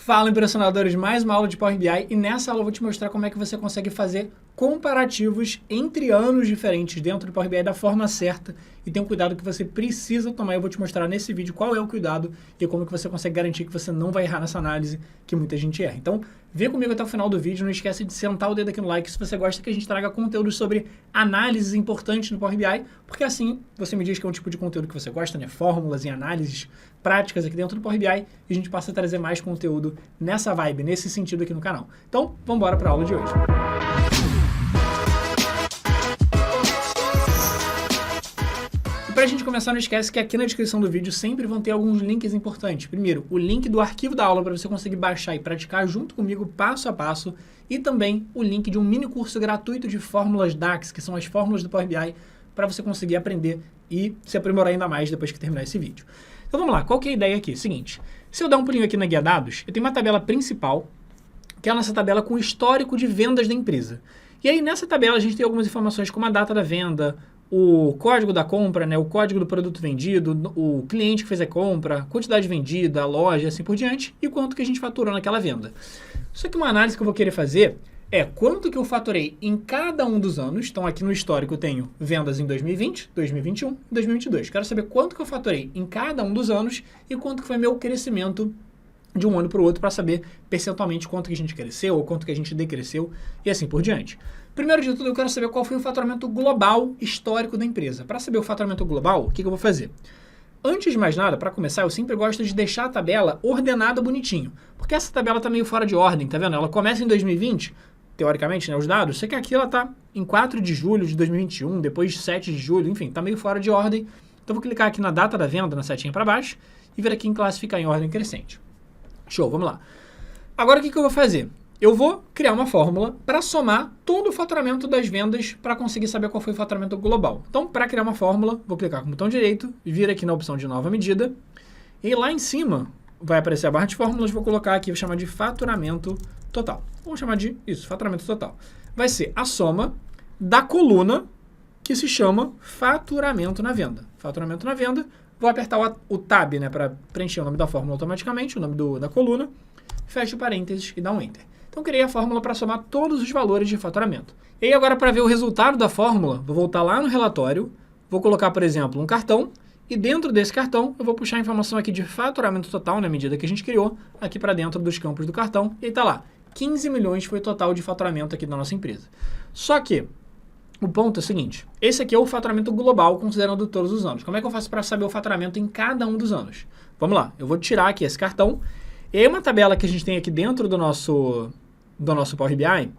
Fala, impressionadores, mais uma aula de Power BI e nessa aula eu vou te mostrar como é que você consegue fazer comparativos entre anos diferentes dentro do Power BI da forma certa e tem um cuidado que você precisa tomar. Eu vou te mostrar nesse vídeo qual é o cuidado e como que você consegue garantir que você não vai errar nessa análise que muita gente erra. Então, vem comigo até o final do vídeo, não esquece de sentar o dedo aqui no like se você gosta que a gente traga conteúdo sobre análises importantes no Power BI, porque assim você me diz que é um tipo de conteúdo que você gosta, né? Fórmulas e análises práticas aqui dentro do Power BI e a gente passa a trazer mais conteúdo nessa vibe, nesse sentido aqui no canal. Então, vamos embora para a aula de hoje. E para a gente começar, não esquece que aqui na descrição do vídeo sempre vão ter alguns links importantes. Primeiro, o link do arquivo da aula para você conseguir baixar e praticar junto comigo passo a passo e também o link de um mini curso gratuito de fórmulas DAX, que são as fórmulas do Power BI, para você conseguir aprender e se aprimorar ainda mais depois que terminar esse vídeo. Então vamos lá, qual que é a ideia aqui? Seguinte, se eu dar um pulinho aqui na guia dados, eu tenho uma tabela principal, que é a nossa tabela com o histórico de vendas da empresa. E aí nessa tabela a gente tem algumas informações como a data da venda, o código da compra, né, o código do produto vendido, o cliente que fez a compra, quantidade vendida, a loja, assim por diante, e quanto que a gente faturou naquela venda. Só que uma análise que eu vou querer fazer é quanto que eu faturei em cada um dos anos. Então aqui no histórico eu tenho vendas em 2020, 2021 e 2022. Quero saber quanto que eu faturei em cada um dos anos e quanto que foi meu crescimento de um ano para o outro para saber percentualmente quanto que a gente cresceu ou quanto que a gente decresceu e assim por diante. Primeiro de tudo eu quero saber qual foi o faturamento global histórico da empresa. Para saber o faturamento global, o que eu vou fazer? Antes de mais nada, para começar, eu sempre gosto de deixar a tabela ordenada bonitinho, porque essa tabela está meio fora de ordem, tá vendo? Ela começa em 2020, teoricamente, né, os dados, só que aqui ela está em 4 de julho de 2021, depois 7 de julho, enfim, está meio fora de ordem. Então, vou clicar aqui na data da venda, na setinha para baixo, e vir aqui em classificar em ordem crescente. Show, vamos lá. Agora, o que eu vou fazer? Eu vou criar uma fórmula para somar todo o faturamento das vendas para conseguir saber qual foi o faturamento global. Então, para criar uma fórmula, vou clicar com o botão direito, vir aqui na opção de nova medida, e lá em cima vai aparecer a barra de fórmulas, vou colocar aqui, vou chamar de faturamento total. Vamos chamar de isso, faturamento total. Vai ser a soma da coluna que se chama faturamento na venda. Faturamento na venda, vou apertar o tab, né, para preencher o nome da fórmula automaticamente, o nome da coluna, fecho parênteses e dá um enter. Então, criei a fórmula para somar todos os valores de faturamento. E aí, agora, para ver o resultado da fórmula, vou voltar lá no relatório, vou colocar, por exemplo, um cartão, e dentro desse cartão, eu vou puxar a informação aqui de faturamento total, na medida que a gente criou, aqui para dentro dos campos do cartão, e aí está lá, 15 milhões foi o total de faturamento aqui da nossa empresa. Só que, o ponto é o seguinte, esse aqui é o faturamento global, considerando todos os anos. Como é que eu faço para saber o faturamento em cada um dos anos? Vamos lá, eu vou tirar aqui esse cartão, e aí uma tabela que a gente tem aqui dentro do nosso Power BI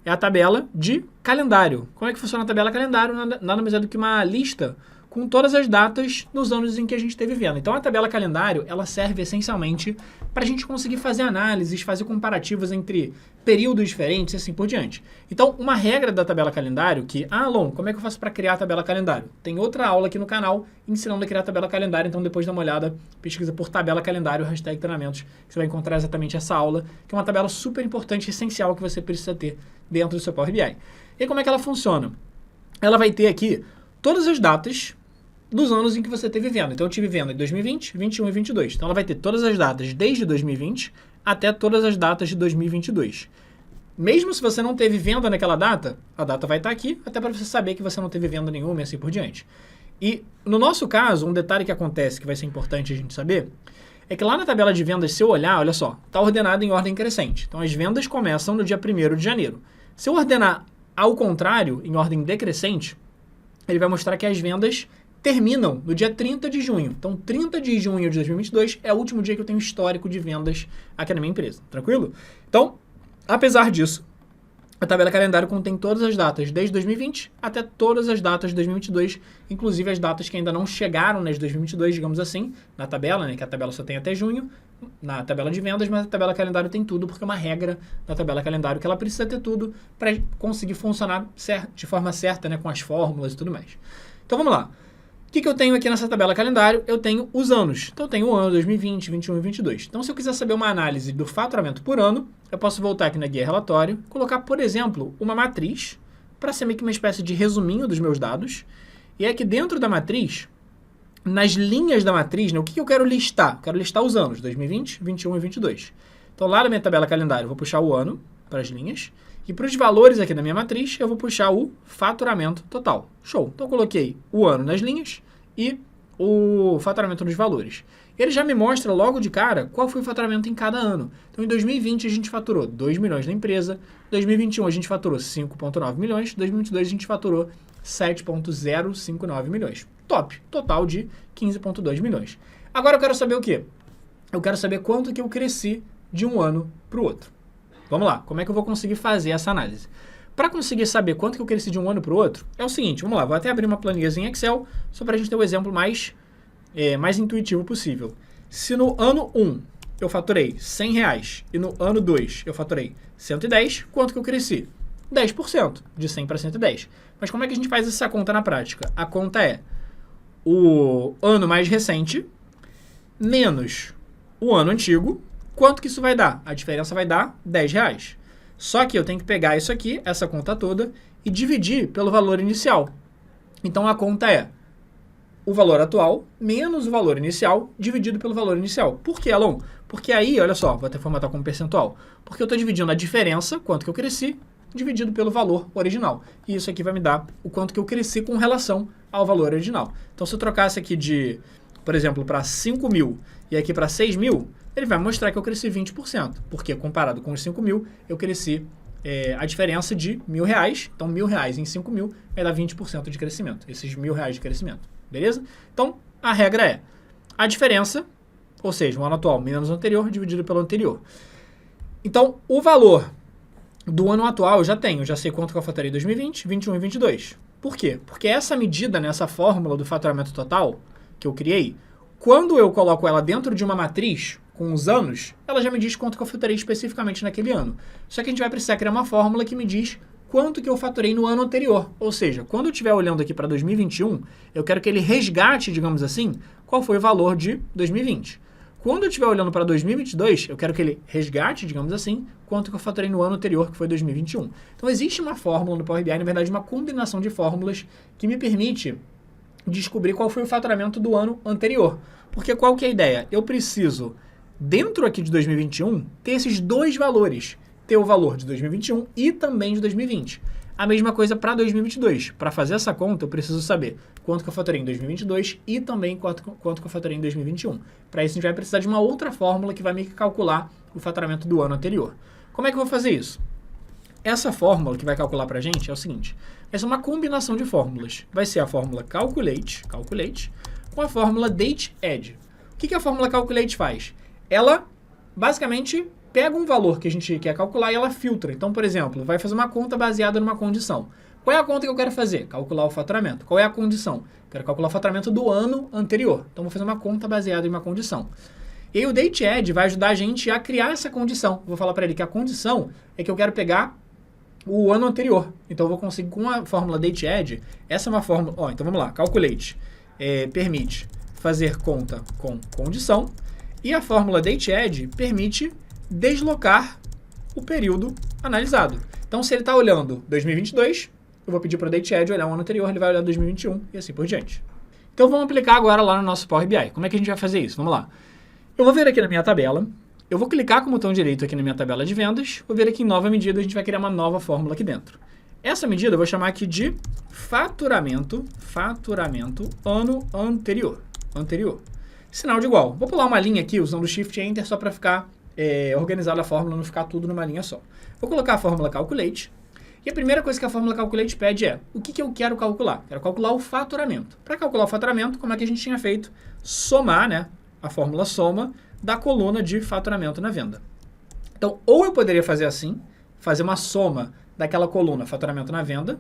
é a tabela de calendário. Como é que funciona a tabela calendário? Nada mais é do que uma lista com todas as datas nos anos em que a gente esteve vendo. Então, a tabela calendário, ela serve essencialmente para a gente conseguir fazer análises, fazer comparativos entre períodos diferentes e assim por diante. Então, uma regra da tabela calendário que, Alon, como é que eu faço para criar a tabela calendário? Tem outra aula aqui no canal ensinando a criar a tabela calendário, então depois dá uma olhada, pesquisa por tabela calendário, hashtag treinamentos, que você vai encontrar exatamente essa aula, que é uma tabela super importante e essencial que você precisa ter dentro do seu Power BI. E como é que ela funciona? Ela vai ter aqui todas as datas dos anos em que você teve venda. Então, eu tive venda em 2020, 21 e 22. Então, ela vai ter todas as datas desde 2020 até todas as datas de 2022. Mesmo se você não teve venda naquela data, a data vai estar aqui, até para você saber que você não teve venda nenhuma e assim por diante. E, no nosso caso, um detalhe que acontece que vai ser importante a gente saber, é que lá na tabela de vendas, se eu olhar, olha só, está ordenado em ordem crescente. Então, as vendas começam no dia 1º de janeiro. Se eu ordenar ao contrário, em ordem decrescente, ele vai mostrar que as vendas terminam no dia 30 de junho. Então, 30 de junho de 2022 é o último dia que eu tenho histórico de vendas aqui na minha empresa. Tranquilo? Então, apesar disso, a tabela calendário contém todas as datas desde 2020 até todas as datas de 2022, inclusive as datas que ainda não chegaram nas 2022, digamos assim, na tabela, né, que a tabela só tem até junho, na tabela de vendas, mas a tabela calendário tem tudo, porque é uma regra da tabela calendário que ela precisa ter tudo para conseguir funcionar de forma certa, né, com as fórmulas e tudo mais. Então, vamos lá. O que eu tenho aqui nessa tabela calendário? Eu tenho os anos. Então, eu tenho o ano 2020, 21 e 22. Então, se eu quiser saber uma análise do faturamento por ano, eu posso voltar aqui na guia relatório, colocar, por exemplo, uma matriz, para ser meio que uma espécie de resuminho dos meus dados. E aqui dentro da matriz, nas linhas da matriz, né, o que eu quero listar? Eu quero listar os anos, 2020, 21 e 22. Então, lá na minha tabela calendário, eu vou puxar o ano para as linhas. E para os valores aqui da minha matriz, eu vou puxar o faturamento total. Show! Então, eu coloquei o ano nas linhas e o faturamento nos valores. Ele já me mostra logo de cara qual foi o faturamento em cada ano. Então, em 2020, a gente faturou 2 milhões na empresa. Em 2021, a gente faturou 5,9 milhões. Em 2022, a gente faturou 7,059 milhões. Top! Total de 15,2 milhões. Agora, eu quero saber o quê? Eu quero saber quanto que eu cresci de um ano para o outro. Vamos lá, como é que eu vou conseguir fazer essa análise? Para conseguir saber quanto que eu cresci de um ano para o outro, é o seguinte, vamos lá, vou até abrir uma planilhazinha em Excel, só para a gente ter o exemplo mais intuitivo possível. Se no ano 1 eu faturei R$100 e no ano 2 eu faturei 110, quanto que eu cresci? 10%, de 100 para 110. Mas como é que a gente faz essa conta na prática? A conta é o ano mais recente menos o ano antigo. Quanto que isso vai dar? A diferença vai dar R$10. Só que eu tenho que pegar isso aqui, essa conta toda, e dividir pelo valor inicial. Então, a conta é o valor atual menos o valor inicial dividido pelo valor inicial. Por que, Alon? Porque aí, olha só, vou até formatar como percentual. Porque eu estou dividindo a diferença, quanto que eu cresci, dividido pelo valor original. E isso aqui vai me dar o quanto que eu cresci com relação ao valor original. Então, se eu trocasse aqui de, por exemplo, para 5 mil e aqui para 6 mil, ele vai mostrar que eu cresci 20%. Porque comparado com os 5 mil, eu cresci a diferença de R$1.000. Então, R$1.000 em 5 mil vai dar 20% de crescimento. Esses R$1.000 de crescimento. Beleza? Então, a regra é a diferença, ou seja, o ano atual menos o anterior, dividido pelo anterior. Então, o valor do ano atual eu já tenho. Já sei quanto que eu faturei em 2020, 21 e 22. Por quê? Porque essa medida nessa fórmula do faturamento total que eu criei, quando eu coloco ela dentro de uma matriz com os anos, ela já me diz quanto que eu faturei especificamente naquele ano. Só que a gente vai precisar criar uma fórmula que me diz quanto que eu faturei no ano anterior. Ou seja, quando eu estiver olhando aqui para 2021, eu quero que ele resgate, digamos assim, qual foi o valor de 2020. Quando eu estiver olhando para 2022, eu quero que ele resgate, digamos assim, quanto que eu faturei no ano anterior, que foi 2021. Então, existe uma fórmula no Power BI, na verdade, uma combinação de fórmulas que me permite descobrir qual foi o faturamento do ano anterior. Porque qual que é a ideia? Eu preciso, dentro aqui de 2021, ter esses dois valores. Ter o valor de 2021 e também de 2020. A mesma coisa para 2022. Para fazer essa conta, eu preciso saber quanto que eu faturei em 2022 e também quanto que eu faturei em 2021. Para isso, a gente vai precisar de uma outra fórmula que vai me calcular o faturamento do ano anterior. Como é que eu vou fazer isso? Essa fórmula que vai calcular para a gente é o seguinte. Essa é uma combinação de fórmulas. Vai ser a fórmula calculate, com a fórmula dateAdd. O que a fórmula calculate faz? Ela, basicamente, pega um valor que a gente quer calcular e ela filtra. Então, por exemplo, vai fazer uma conta baseada numa condição. Qual é a conta que eu quero fazer? Calcular o faturamento. Qual é a condição? Quero calcular o faturamento do ano anterior. Então, vou fazer uma conta baseada em uma condição. E aí, o dateAdd vai ajudar a gente a criar essa condição. Vou falar para ele que a condição é que eu quero pegar o ano anterior. Então, eu vou conseguir com a fórmula dateAdd. Essa é uma fórmula... então, vamos lá. Calculate permite fazer conta com condição. E a fórmula dateAdd permite deslocar o período analisado. Então, se ele está olhando 2022, eu vou pedir para o dateAdd olhar o ano anterior, ele vai olhar 2021 e assim por diante. Então, vamos aplicar agora lá no nosso Power BI. Como é que a gente vai fazer isso? Vamos lá. Eu vou vir aqui na minha tabela, eu vou clicar com o botão direito aqui na minha tabela de vendas, vou vir aqui em nova medida, a gente vai criar uma nova fórmula aqui dentro. Essa medida eu vou chamar aqui de faturamento ano anterior. Sinal de igual. Vou pular uma linha aqui usando o Shift e Enter só para ficar organizada a fórmula, não ficar tudo numa linha só. Vou colocar a fórmula calculate. E a primeira coisa que a fórmula calculate pede é, o que eu quero calcular? Quero calcular o faturamento. Para calcular o faturamento, como é que a gente tinha feito? Somar, né? A fórmula soma da coluna de faturamento na venda. Então, ou eu poderia fazer assim, fazer uma soma daquela coluna faturamento na venda,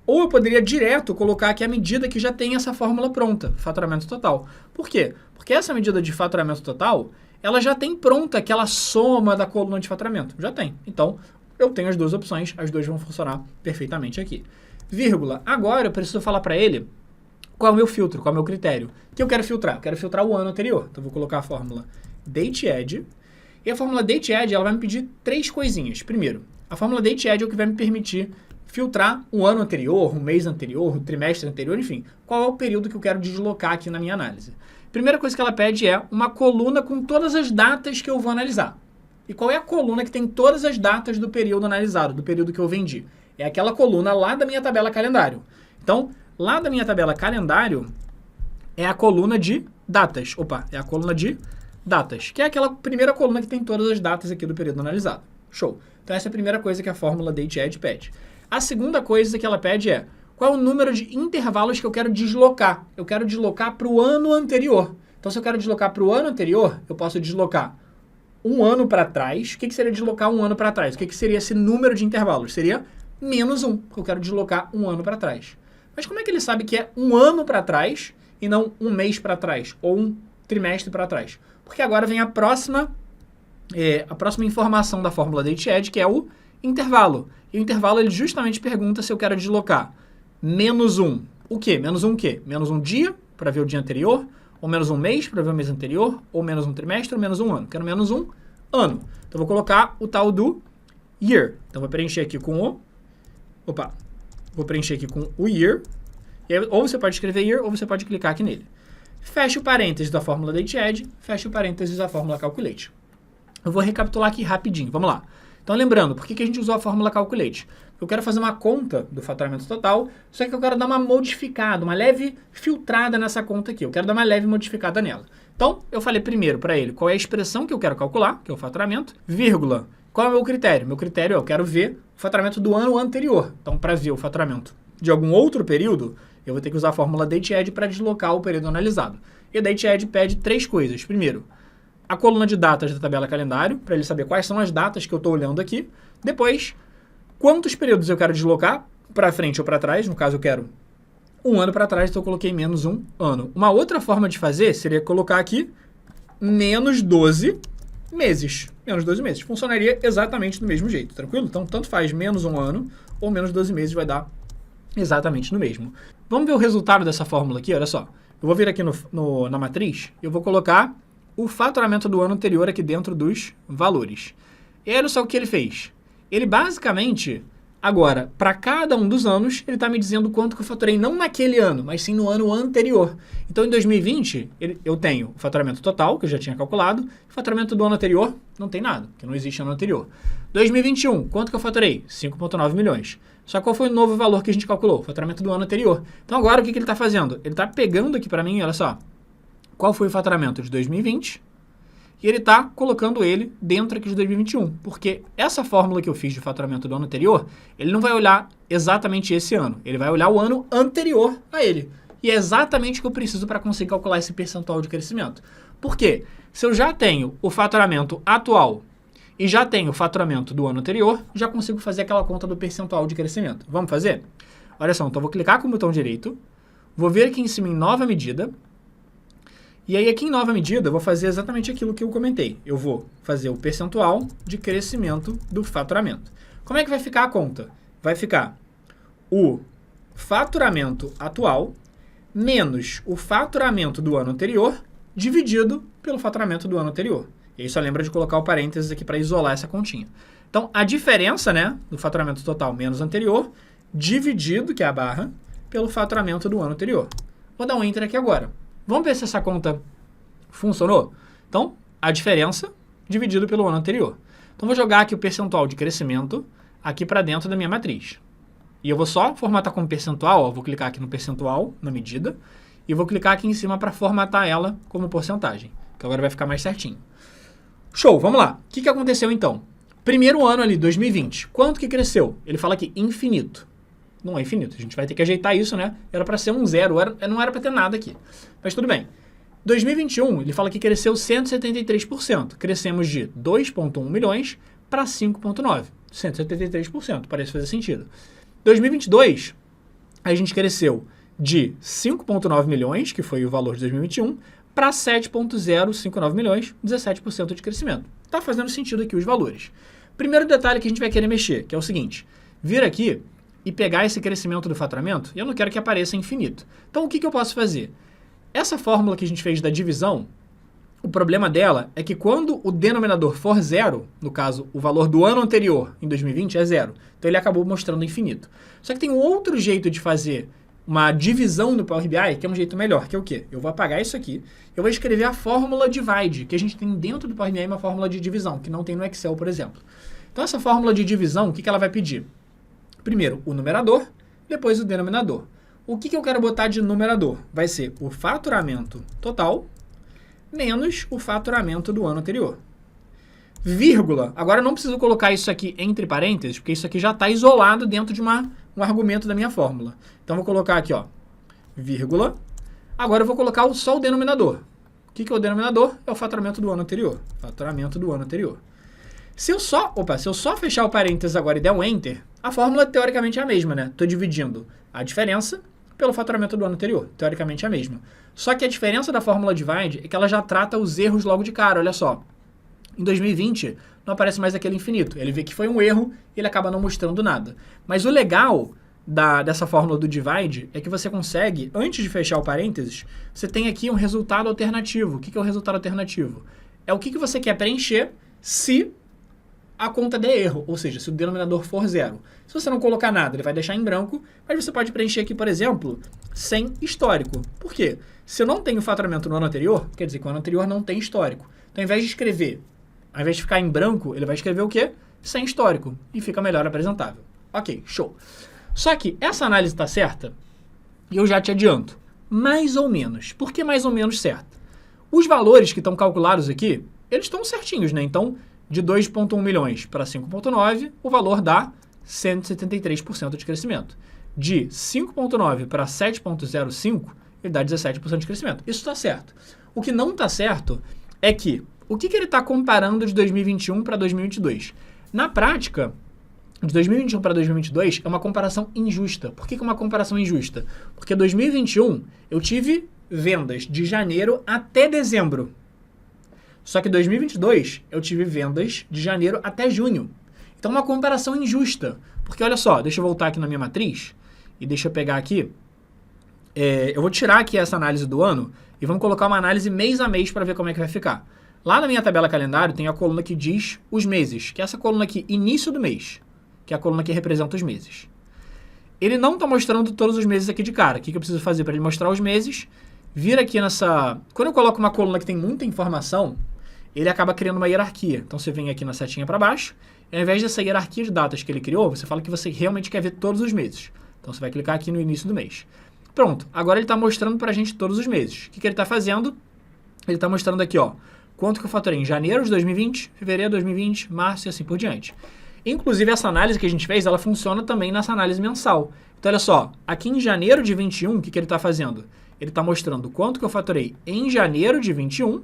ou eu poderia direto colocar aqui a medida que já tem essa fórmula pronta, faturamento total. Por quê? Porque essa medida de faturamento total, ela já tem pronta aquela soma da coluna de faturamento. Já tem. Então, eu tenho as duas opções, as duas vão funcionar perfeitamente aqui. Vírgula. Agora eu preciso falar para ele qual é o meu filtro, qual é o meu critério. O que eu quero filtrar? Eu quero filtrar o ano anterior. Então, eu vou colocar a fórmula dateAdd. E a fórmula dateAdd, ela vai me pedir três coisinhas. Primeiro, a fórmula dateAdd é o que vai me permitir filtrar o ano anterior, o mês anterior, o trimestre anterior, enfim. Qual é o período que eu quero deslocar aqui na minha análise. Primeira coisa que ela pede é uma coluna com todas as datas que eu vou analisar. E qual é a coluna que tem todas as datas do período analisado, do período que eu vendi? É aquela coluna lá da minha tabela calendário. Então, lá da minha tabela calendário é a coluna de datas. Opa, é a coluna de datas, que é aquela primeira coluna que tem todas as datas aqui do período analisado. Show. Então, essa é a primeira coisa que a fórmula DateAdd pede. A segunda coisa que ela pede é qual é o número de intervalos que eu quero deslocar. Eu quero deslocar para o ano anterior. Então, se eu quero deslocar para o ano anterior, eu posso deslocar um ano para trás. O que seria deslocar um ano para trás? O que seria esse número de intervalos? Seria -1, porque eu quero deslocar um ano para trás. Mas como é que ele sabe que é um ano para trás e não um mês para trás ou um trimestre para trás? Porque agora vem a próxima informação da fórmula DateAdd, que é o intervalo. E o intervalo ele justamente pergunta se eu quero deslocar -1. O quê? -1 o quê? -1 dia, para ver o dia anterior, ou -1 mês, para ver o mês anterior, ou -1 trimestre, ou -1 ano. Quero -1 ano. Então, vou colocar o tal do year. Então, vou preencher aqui com o... Vou preencher aqui com o year. E aí, ou você pode escrever year, ou você pode clicar aqui nele. Fecha o parênteses da fórmula DateAdd, fecha o parênteses da fórmula Calculate. Eu vou recapitular aqui rapidinho. Vamos lá. Então, lembrando, por que a gente usou a fórmula Calculate? Eu quero fazer uma conta do faturamento total, só que eu quero dar uma modificada, uma leve filtrada nessa conta aqui. Eu quero dar uma leve modificada nela. Então, eu falei primeiro para ele qual é a expressão que eu quero calcular, que é o faturamento, vírgula. Qual é o meu critério? Meu critério é eu quero ver o faturamento do ano anterior. Então, para ver o faturamento de algum outro período, eu vou ter que usar a fórmula DateAdd para deslocar o período analisado. E a DateAdd pede 3 coisas. Primeiro, a coluna de datas da tabela calendário, para ele saber quais são as datas que eu estou olhando aqui. Depois, quantos períodos eu quero deslocar, para frente ou para trás. No caso, eu quero um ano para trás, então eu coloquei -1 ano. Uma outra forma de fazer seria colocar aqui -12 meses. -12 meses. Funcionaria exatamente do mesmo jeito, tranquilo? Então, tanto faz -1 ano ou -12 meses vai dar exatamente no mesmo. Vamos ver o resultado dessa fórmula aqui, olha só. Eu vou vir aqui na matriz, eu vou colocar o faturamento do ano anterior aqui dentro dos valores. E olha só o que ele fez. Ele basicamente, agora, para cada um dos anos, ele está me dizendo quanto que eu faturei, não naquele ano, mas sim no ano anterior. Então, em 2020, eu tenho o faturamento total, que eu já tinha calculado, o faturamento do ano anterior não tem nada, porque não existe ano anterior. 2021, quanto que eu faturei? 5,9 milhões. Só que qual foi o novo valor que a gente calculou? O faturamento do ano anterior. Então, agora, o que ele está fazendo? Ele está pegando aqui para mim, olha só, qual foi o faturamento de 2020 e ele está colocando ele dentro aqui de 2021, porque essa fórmula que eu fiz de faturamento do ano anterior, ele não vai olhar exatamente esse ano, ele vai olhar o ano anterior a ele. E é exatamente o que eu preciso para conseguir calcular esse percentual de crescimento. Por quê? Se eu já tenho o faturamento atual e já tenho o faturamento do ano anterior, já consigo fazer aquela conta do percentual de crescimento. Vamos fazer? Olha só, então eu vou clicar com o botão direito, vou vir aqui em cima em nova medida, e aí aqui em nova medida eu vou fazer exatamente aquilo que eu comentei. Eu vou fazer o percentual de crescimento do faturamento. Como é que vai ficar a conta? Vai ficar o faturamento atual menos o faturamento do ano anterior dividido pelo faturamento do ano anterior. E aí só lembra de colocar o parênteses aqui para isolar essa continha. Então, a diferença, né, do faturamento total menos anterior, dividido, que é a barra, pelo faturamento do ano anterior. Vou dar um Enter aqui agora. Vamos ver se essa conta funcionou? Então, a diferença dividido pelo ano anterior. Então, vou jogar aqui o percentual de crescimento aqui para dentro da minha matriz. E eu vou só formatar como percentual, ó, vou clicar aqui no percentual, na medida, e vou clicar aqui em cima para formatar ela como porcentagem, que agora vai ficar mais certinho. Show, vamos lá. O que aconteceu então? Primeiro ano ali, 2020, quanto que cresceu? Ele fala aqui, infinito. Não é infinito, a gente vai ter que ajeitar isso, né? Era para ser um zero, não era para ter nada aqui. Mas tudo bem. 2021, ele fala que cresceu 173%. Crescemos de 2,1 milhões para 5,9. 173%, parece fazer sentido. 2022, a gente cresceu de 5,9 milhões, que foi o valor de 2021, para 7,059 milhões, 17% de crescimento. Tá fazendo sentido aqui os valores. Primeiro detalhe que a gente vai querer mexer, que é o seguinte, vir aqui e pegar esse crescimento do faturamento, e eu não quero que apareça infinito. Então, o que eu posso fazer? Essa fórmula que a gente fez da divisão, o problema dela é que quando o denominador for zero, no caso, o valor do ano anterior, em 2020, é zero. Então, ele acabou mostrando infinito. Só que tem um outro jeito de fazer uma divisão no Power BI, que é um jeito melhor, que é o quê? Eu vou apagar isso aqui, eu vou escrever a fórmula divide, que a gente tem dentro do Power BI uma fórmula de divisão, que não tem no Excel, por exemplo. Então, essa fórmula de divisão, o que ela vai pedir? Primeiro, o numerador, depois o denominador. O que eu quero botar de numerador? Vai ser o faturamento total menos o faturamento do ano anterior. Vírgula. Agora eu não preciso colocar isso aqui entre parênteses, porque isso aqui já está isolado dentro de um argumento da minha fórmula. Então, vou colocar aqui, ó, vírgula. Agora eu vou colocar só o denominador. O que é o denominador? É o faturamento do ano anterior. Faturamento do ano anterior. Se eu só fechar o parênteses agora e der um Enter, a fórmula teoricamente é a mesma, né? Estou dividindo a diferença pelo faturamento do ano anterior. Teoricamente é a mesma. Só que a diferença da fórmula divide é que ela já trata os erros logo de cara, olha só. Em 2020, não aparece mais aquele infinito. Ele vê que foi um erro e ele acaba não mostrando nada. Mas o legal dessa fórmula do divide é que você consegue, antes de fechar o parênteses, você tem aqui um resultado alternativo. O que é o resultado alternativo? É o que você quer preencher se a conta der erro, ou seja, se o denominador for zero. Se você não colocar nada, ele vai deixar em branco, mas você pode preencher aqui, por exemplo, sem histórico. Por quê? Se eu não tenho faturamento no ano anterior, quer dizer que o ano anterior não tem histórico. Então, ao invés de escrever, ao invés de ficar em branco, ele vai escrever o quê? Sem histórico. E fica melhor apresentável. Ok, show. Só que essa análise está certa, e eu já te adianto, mais ou menos. Por que mais ou menos certa? Os valores que estão calculados aqui, eles estão certinhos, né? Então, de 2,1 milhões para 5,9, o valor dá 173% de crescimento. De 5,9 para 7,05, ele dá 17% de crescimento. Isso está certo. O que não está certo é que o que ele está comparando de 2021 para 2022? Na prática, de 2021 para 2022 é uma comparação injusta. Por que é uma comparação injusta? Porque 2021 eu tive vendas de janeiro até dezembro. Só que 2022 eu tive vendas de janeiro até junho. Então é uma comparação injusta. Porque olha só, deixa eu voltar aqui na minha matriz e deixa eu pegar aqui. Eu vou tirar aqui essa análise do ano e vamos colocar uma análise mês a mês para ver como é que vai ficar. Lá na minha tabela calendário tem a coluna que diz os meses, que é essa coluna aqui, início do mês, que é a coluna que representa os meses. Ele não está mostrando todos os meses aqui de cara. O que eu preciso fazer para ele mostrar os meses? Vir aqui nessa... Quando eu coloco uma coluna que tem muita informação, ele acaba criando uma hierarquia. Então, você vem aqui na setinha para baixo, e ao invés dessa hierarquia de datas que ele criou, você fala que você realmente quer ver todos os meses. Então, você vai clicar aqui no início do mês. Pronto, agora ele está mostrando para a gente todos os meses. O que ele está fazendo? Ele está mostrando aqui, ó, quanto que eu faturei em janeiro de 2020, fevereiro de 2020, março e assim por diante. Inclusive, essa análise que a gente fez, ela funciona também nessa análise mensal. Então, olha só, aqui em janeiro de 21, o que ele está fazendo? Ele está mostrando quanto que eu faturei em janeiro de 21,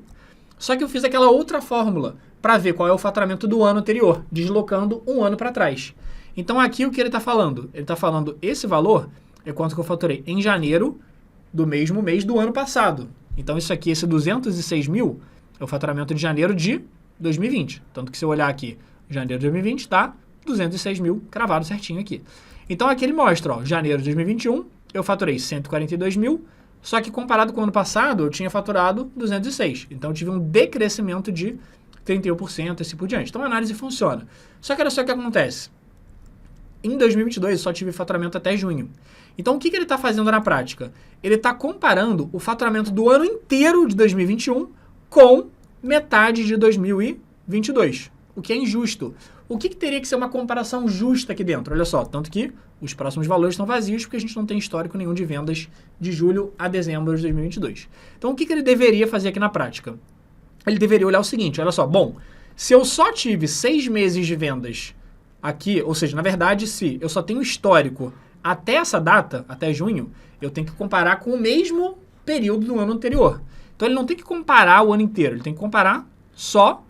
só que eu fiz aquela outra fórmula para ver qual é o faturamento do ano anterior, deslocando um ano para trás. Então, aqui o que ele está falando? Ele está falando esse valor é quanto que eu faturei em janeiro do mesmo mês do ano passado. Então, isso aqui, esse 206 mil, é o faturamento de janeiro de 2020. Tanto que se eu olhar aqui, janeiro de 2020 está 206 mil cravado certinho aqui. Então, aqui ele mostra, ó, janeiro de 2021, eu faturei 142 mil, só que comparado com o ano passado, eu tinha faturado 206. Então, eu tive um decrescimento de 31% e assim por diante. Então, a análise funciona. Só que olha só o que acontece. Em 2022, eu só tive faturamento até junho. Então, o que ele está fazendo na prática? Ele está comparando o faturamento do ano inteiro de 2021 com metade de 2022, o que é injusto. O que teria que ser uma comparação justa aqui dentro? Olha só, tanto que os próximos valores estão vazios porque a gente não tem histórico nenhum de vendas de julho a dezembro de 2022. Então, o que ele deveria fazer aqui na prática? Ele deveria olhar o seguinte, olha só, bom, se eu só tive 6 meses de vendas aqui, ou seja, na verdade, se eu só tenho histórico até essa data, até junho, eu tenho que comparar com o mesmo período do ano anterior. Então, ele não tem que comparar o ano inteiro, ele tem que comparar só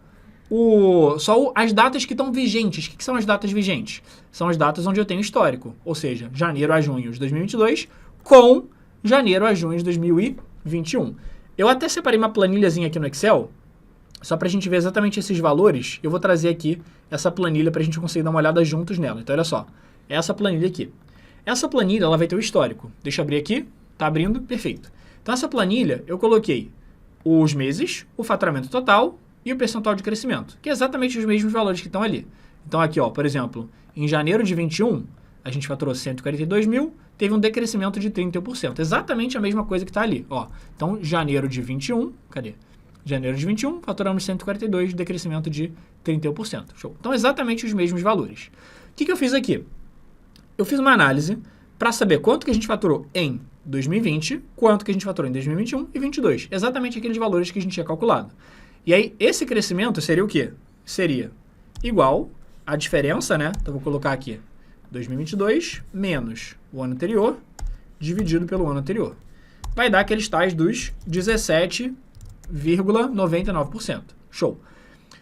as datas que estão vigentes. O que são as datas vigentes? São as datas onde eu tenho histórico, ou seja, janeiro a junho de 2022 com janeiro a junho de 2021. Eu até separei uma planilhazinha aqui no Excel, só para a gente ver exatamente esses valores. Eu vou trazer aqui essa planilha para a gente conseguir dar uma olhada juntos nela. Então, olha só, essa planilha aqui. Essa planilha, ela vai ter o histórico. Deixa eu abrir aqui, tá abrindo, perfeito. Então, essa planilha, eu coloquei os meses, o faturamento total e o percentual de crescimento, que é exatamente os mesmos valores que estão ali. Então, aqui, ó, por exemplo, em janeiro de 21, a gente faturou 142 mil, teve um decrescimento de 31%. Exatamente a mesma coisa que está ali. Ó. Então, janeiro de 21, cadê? Janeiro de 21, faturamos 142, decrescimento de 31%. Show. Então, exatamente os mesmos valores. O que eu fiz aqui? Eu fiz uma análise para saber quanto que a gente faturou em 2020, quanto que a gente faturou em 2021 e 2022. Exatamente aqueles valores que a gente tinha calculado. E aí, esse crescimento seria o quê? Seria igual a diferença, né? Então, vou colocar aqui 2022 menos o ano anterior, dividido pelo ano anterior. Vai dar aqueles tais dos 17,99%. Show.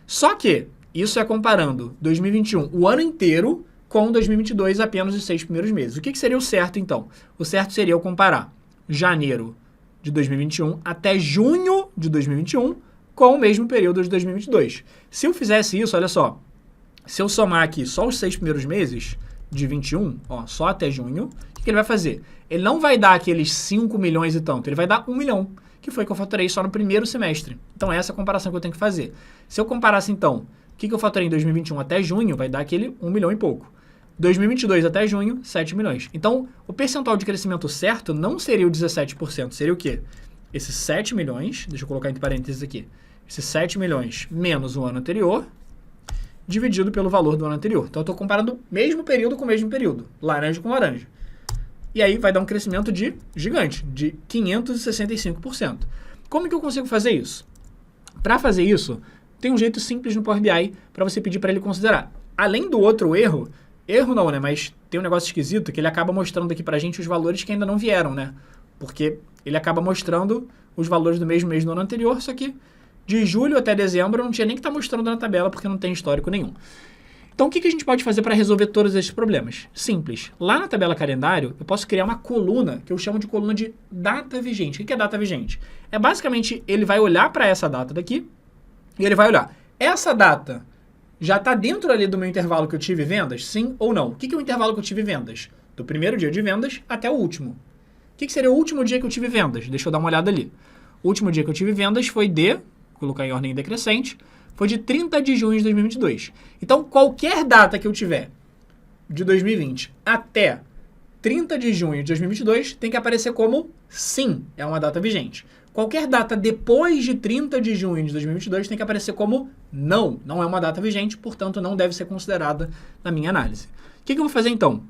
Só que isso é comparando 2021, o ano inteiro, com 2022, apenas os 6 primeiros meses. O que seria o certo, então? O certo seria eu comparar janeiro de 2021 até junho de 2021 com o mesmo período de 2022. Se eu fizesse isso, olha só, se eu somar aqui só os 6 primeiros meses de 21, ó, só até junho, o que ele vai fazer? Ele não vai dar aqueles 5 milhões e tanto, ele vai dar 1 milhão, que foi que eu faturei só no primeiro semestre. Então, essa é a comparação que eu tenho que fazer. Se eu comparasse, então, o que eu faturei em 2021 até junho, vai dar aquele 1 milhão e pouco. 2022 até junho, 7 milhões. Então, o percentual de crescimento certo não seria o 17%, seria o quê? Esses 7 milhões, deixa eu colocar entre parênteses aqui, esses 7 milhões menos o ano anterior, dividido pelo valor do ano anterior. Então, eu estou comparando o mesmo período com o mesmo período, laranja com laranja. E aí, vai dar um crescimento gigante, de 565%. Como que eu consigo fazer isso? Para fazer isso, tem um jeito simples no Power BI para você pedir para ele considerar. Além do outro erro não, né? Mas tem um negócio esquisito que ele acaba mostrando aqui para a gente os valores que ainda não vieram, né? Porque ele acaba mostrando os valores do mesmo mês do ano anterior, só que de julho até dezembro não tinha nem que estar mostrando na tabela porque não tem histórico nenhum. Então, o que a gente pode fazer para resolver todos esses problemas? Simples. Lá na tabela calendário, eu posso criar uma coluna que eu chamo de coluna de data vigente. O que é data vigente? É basicamente, ele vai olhar para essa data daqui e ele vai olhar. Essa data já está dentro ali do meu intervalo que eu tive vendas? Sim ou não? O que é o intervalo que eu tive vendas? Do primeiro dia de vendas até o último. O que seria o último dia que eu tive vendas? Deixa eu dar uma olhada ali. O último dia que eu tive vendas foi vou colocar em ordem decrescente, foi de 30 de junho de 2022. Então, qualquer data que eu tiver de 2020 até 30 de junho de 2022 tem que aparecer como sim, é uma data vigente. Qualquer data depois de 30 de junho de 2022 tem que aparecer como não, não é uma data vigente, portanto, não deve ser considerada na minha análise. O que eu vou fazer, então?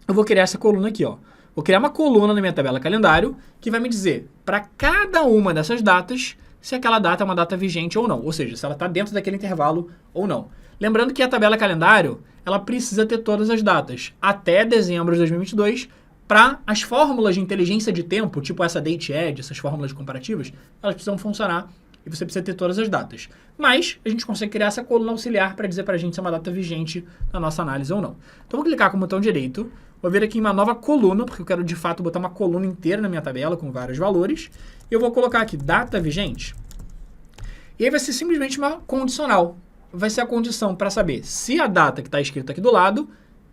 Eu vou criar essa coluna aqui, ó. Vou criar uma coluna na minha tabela calendário que vai me dizer, para cada uma dessas datas, se aquela data é uma data vigente ou não. Ou seja, se ela está dentro daquele intervalo ou não. Lembrando que a tabela calendário, ela precisa ter todas as datas até dezembro de 2022 para as fórmulas de inteligência de tempo, tipo essa date edge, essas fórmulas comparativas, elas precisam funcionar e você precisa ter todas as datas. Mas a gente consegue criar essa coluna auxiliar para dizer para a gente se é uma data vigente na nossa análise ou não. Então, vou clicar com o botão direito, vou vir aqui em uma nova coluna, porque eu quero de fato botar uma coluna inteira na minha tabela com vários valores. E eu vou colocar aqui data vigente. E aí vai ser simplesmente uma condicional. Vai ser a condição para saber se a data que está escrita aqui do lado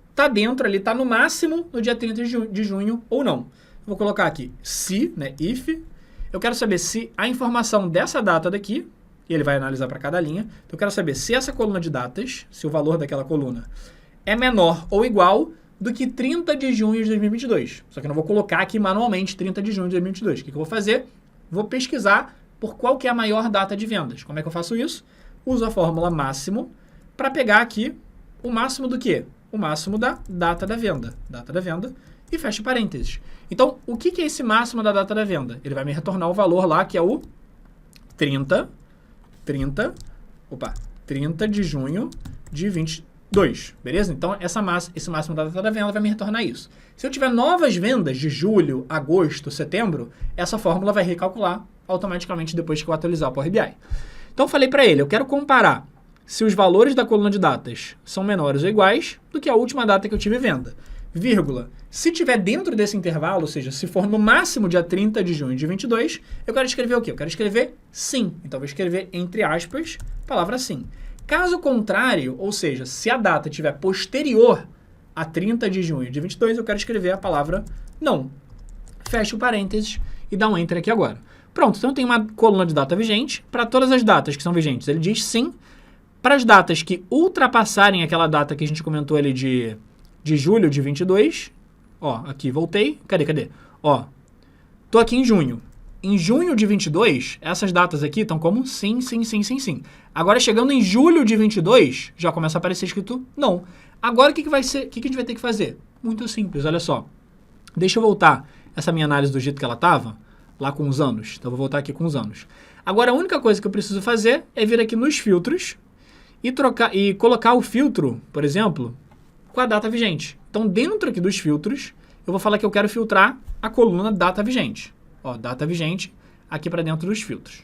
está dentro ali, está no máximo no dia 30 de junho ou não. Eu vou colocar aqui se, né, if. Eu quero saber se a informação dessa data daqui, e ele vai analisar para cada linha, então eu quero saber se essa coluna de datas, se o valor daquela coluna é menor ou igual do que 30 de junho de 2022. Só que eu não vou colocar aqui manualmente 30 de junho de 2022. O que eu vou fazer? Vou pesquisar por qual que é a maior data de vendas. Como é que eu faço isso? Uso a fórmula máximo para pegar aqui o máximo do quê? O máximo da data da venda. Data da venda e fecha parênteses. Então, o que é esse máximo da data da venda? Ele vai me retornar o valor lá, que é o 30 de junho de 22, beleza? Então, esse máximo da data da venda vai me retornar isso. Se eu tiver novas vendas de julho, agosto, setembro, essa fórmula vai recalcular automaticamente depois que eu atualizar o Power BI. Então, eu falei para ele, eu quero comparar se os valores da coluna de datas são menores ou iguais do que a última data que eu tive venda. Vírgula, se tiver dentro desse intervalo, ou seja, se for no máximo dia 30 de junho de 22, eu quero escrever o quê? Eu quero escrever sim. Então, vou escrever entre aspas, palavra sim. Caso contrário, ou seja, se a data estiver posterior a 30 de junho de 22, eu quero escrever a palavra não. Fecho o parênteses e dá um enter aqui agora. Pronto, então tem uma coluna de data vigente. Para todas as datas que são vigentes, ele diz sim. Para as datas que ultrapassarem aquela data que a gente comentou ali de julho de 22, Ó, aqui, voltei. Cadê? Ó, tô aqui em junho. Em junho de 22, essas datas aqui estão como sim. Agora, chegando em julho de 22, já começa a aparecer escrito não. Agora, o que vai ser? O que a gente vai ter que fazer? Muito simples, olha só. Deixa eu voltar essa minha análise do jeito que ela estava, lá com os anos. Então, eu vou voltar aqui com os anos. Agora, a única coisa que eu preciso fazer é vir aqui nos filtros e colocar o filtro, por exemplo, com a data vigente. Então, dentro aqui dos filtros, eu vou falar que eu quero filtrar a coluna data vigente. Ó, data vigente aqui para dentro dos filtros.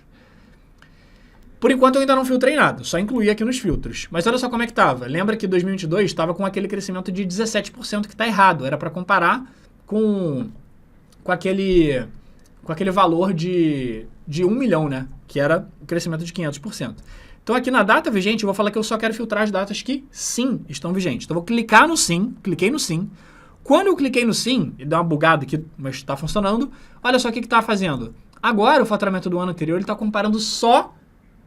Por enquanto eu ainda não filtrei nada, só incluí aqui nos filtros. Mas olha só como é que estava. Lembra que 2022 estava com aquele crescimento de 17% que está errado. Era para comparar com aquele valor de 1 milhão, né? Que era o crescimento de 500%. Então aqui na data vigente eu vou falar que eu só quero filtrar as datas que sim estão vigentes. Então eu vou clicar no sim, cliquei no sim. Quando eu cliquei no sim, e deu uma bugada aqui, mas está funcionando, olha só o que está fazendo. Agora o faturamento do ano anterior está comparando só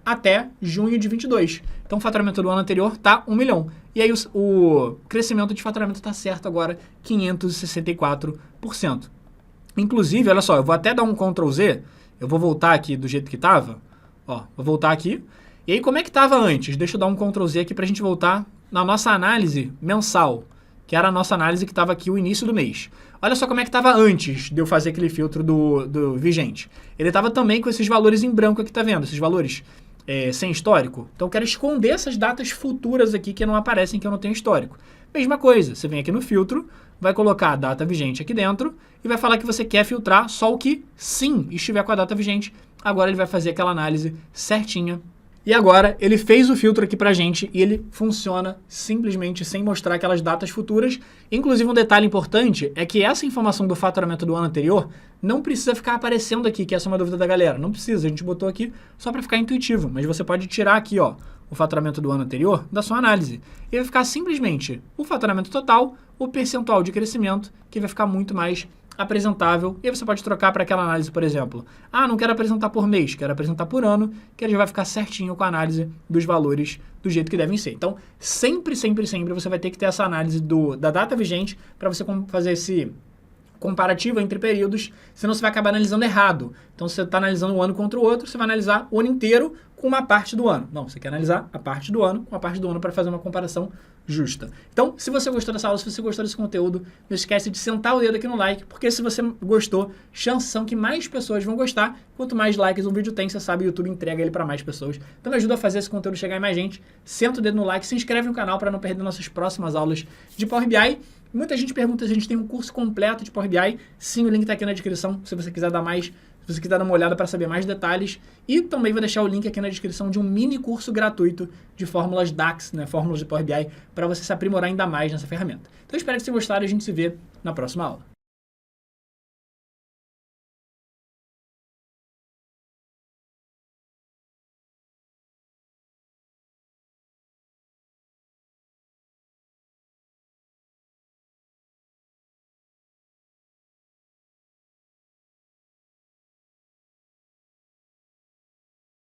até junho de 22. Então o faturamento do ano anterior está 1 milhão. E aí o crescimento de faturamento está certo agora, 564%. Inclusive, olha só, eu vou até dar um Ctrl Z, eu vou voltar aqui do jeito que estava. Ó, vou voltar aqui. E aí como é que estava antes? Deixa eu dar um Ctrl Z aqui para a gente voltar na nossa análise mensal, que era a nossa análise que estava aqui o início do mês. Olha só como é que estava antes de eu fazer aquele filtro do vigente. Ele estava também com esses valores em branco aqui, tá vendo? Esses valores sem histórico. Então eu quero esconder essas datas futuras aqui que não aparecem, que eu não tenho histórico. Mesma coisa, você vem aqui no filtro, vai colocar a data vigente aqui dentro e vai falar que você quer filtrar só o que sim estiver com a data vigente. Agora ele vai fazer aquela análise certinha. E agora, ele fez o filtro aqui pra gente e ele funciona simplesmente sem mostrar aquelas datas futuras. Inclusive, um detalhe importante é que essa informação do faturamento do ano anterior não precisa ficar aparecendo aqui, que essa é uma dúvida da galera. Não precisa, a gente botou aqui só para ficar intuitivo. Mas você pode tirar aqui, ó, o faturamento do ano anterior da sua análise. E vai ficar simplesmente o faturamento total, o percentual de crescimento, que vai ficar muito mais apresentável, e aí você pode trocar para aquela análise, por exemplo, não quero apresentar por mês, quero apresentar por ano, que ele já vai ficar certinho com a análise dos valores do jeito que devem ser. Então, sempre você vai ter que ter essa análise da data vigente para você fazer esse comparativo entre períodos, senão você vai acabar analisando errado. Então, se você está analisando um ano contra o outro, você vai analisar o ano inteiro com uma parte do ano. Não, você quer analisar a parte do ano com a parte do ano para fazer uma comparação justa. Então, se você gostou dessa aula, se você gostou desse conteúdo, não esquece de sentar o dedo aqui no like, porque se você gostou, chances são que mais pessoas vão gostar. Quanto mais likes um vídeo tem, você sabe, o YouTube entrega ele para mais pessoas. Então, me ajuda a fazer esse conteúdo chegar em mais gente. Senta o dedo no like, se inscreve no canal para não perder nossas próximas aulas de Power BI. Muita gente pergunta se a gente tem um curso completo de Power BI. Sim, o link está aqui na descrição, se você quiser dar mais, se você quiser dar uma olhada para saber mais detalhes. E também vou deixar o link aqui na descrição de um mini curso gratuito de fórmulas DAX, né, fórmulas de Power BI, para você se aprimorar ainda mais nessa ferramenta. Então, espero que vocês gostaram e a gente se vê na próxima aula.